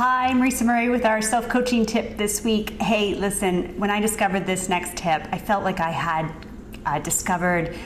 Hi, I'm Marisa Murray with our self-coaching tip this week. Hey, listen, when I discovered this next tip, I felt like I had discovered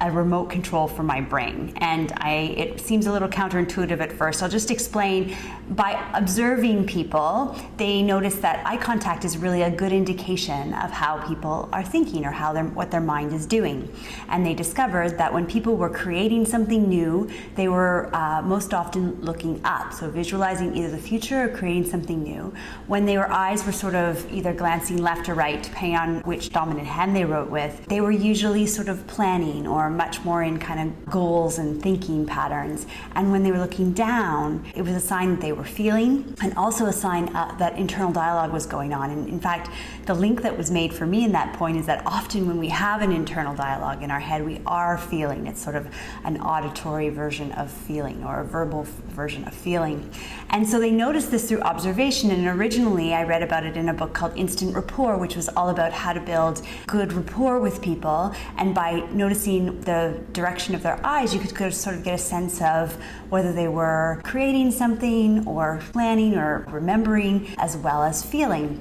a remote control for my brain, and it seems a little counterintuitive at first. I'll just explain. By observing people, they notice that eye contact is really a good indication of how people are thinking or what their mind is doing. And they discovered that when people were creating something new, they were most often looking up, so visualizing either the future or creating something new. When their eyes were sort of either glancing left or right, depending on which dominant hand they wrote with, they were usually sort of planning or much more in kind of goals and thinking patterns. And when they were looking down, it was a sign that they were feeling, and also a sign that internal dialogue was going on. And in fact, the link that was made for me in that point is that often when we have an internal dialogue in our head, we are feeling. It's sort of an auditory version of feeling or a verbal version of feeling. And so they noticed this through observation, and originally I read about it in a book called Instant Rapport, which was all about how to build good rapport with people. And by noticing the direction of their eyes, you could sort of get a sense of whether they were creating something or planning or remembering, as well as feeling.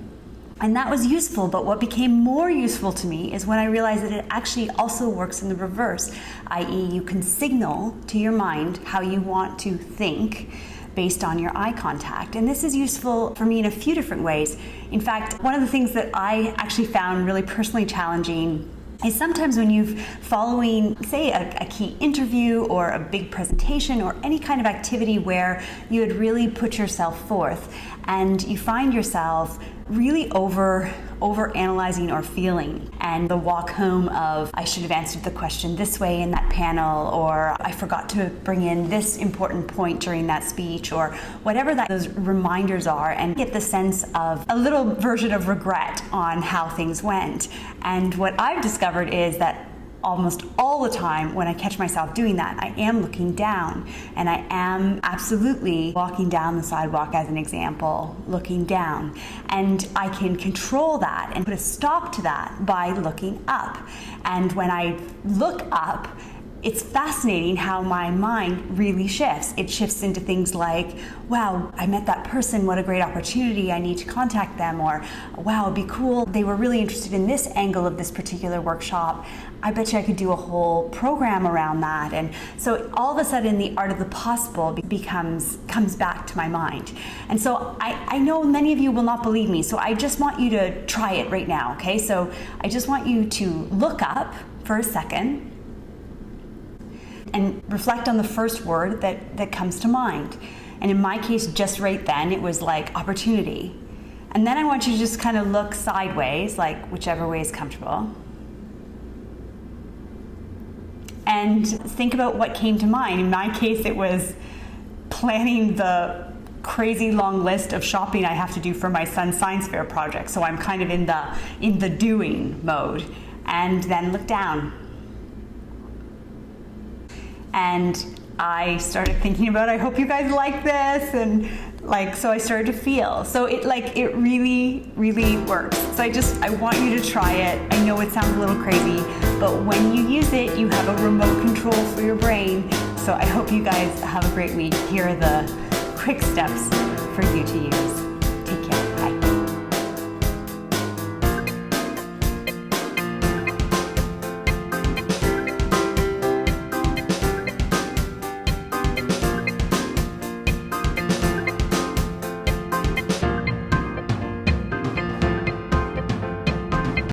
And that was useful, but what became more useful to me is when I realized that it actually also works in the reverse, i.e. you can signal to your mind how you want to think based on your eye contact. And this is useful for me in a few different ways. In fact, one of the things that I actually found really personally challenging is sometimes when you're following, say, a key interview or a big presentation or any kind of activity where you had really put yourself forth, and you find yourself really over analyzing or feeling, and the walk home of I should have answered the question this way in that panel, or I forgot to bring in this important point during that speech, or whatever those reminders are, and get the sense of a little version of regret on how things went. And what I've discovered is that almost all the time when I catch myself doing that, I am looking down, and I am absolutely walking down the sidewalk, as an example, looking down. And I can control that and put a stop to that by looking up. And when I look up, it's fascinating how my mind really shifts. It shifts into things like, wow, I met that person, what a great opportunity, I need to contact them, or wow, it'd be cool, they were really interested in this angle of this particular workshop, I bet you I could do a whole program around that. And so all of a sudden the art of the possible comes back to my mind. And so I know many of you will not believe me, so I just want you to try it right now, okay? So I just want you to look up for a second and reflect on the first word that comes to mind. And in my case, just right then, it was like opportunity. And then I want you to just kind of look sideways, like whichever way is comfortable. And think about what came to mind. In my case, it was planning the crazy long list of shopping I have to do for my son's science fair project. So I'm kind of in the doing mode. And then look down. And I started thinking about, I hope you guys like this, and so I started to feel. So it really, really works. So I want you to try it. I know it sounds a little crazy, but when you use it, you have a remote control for your brain. So I hope you guys have a great week. Here are the quick steps for you to use.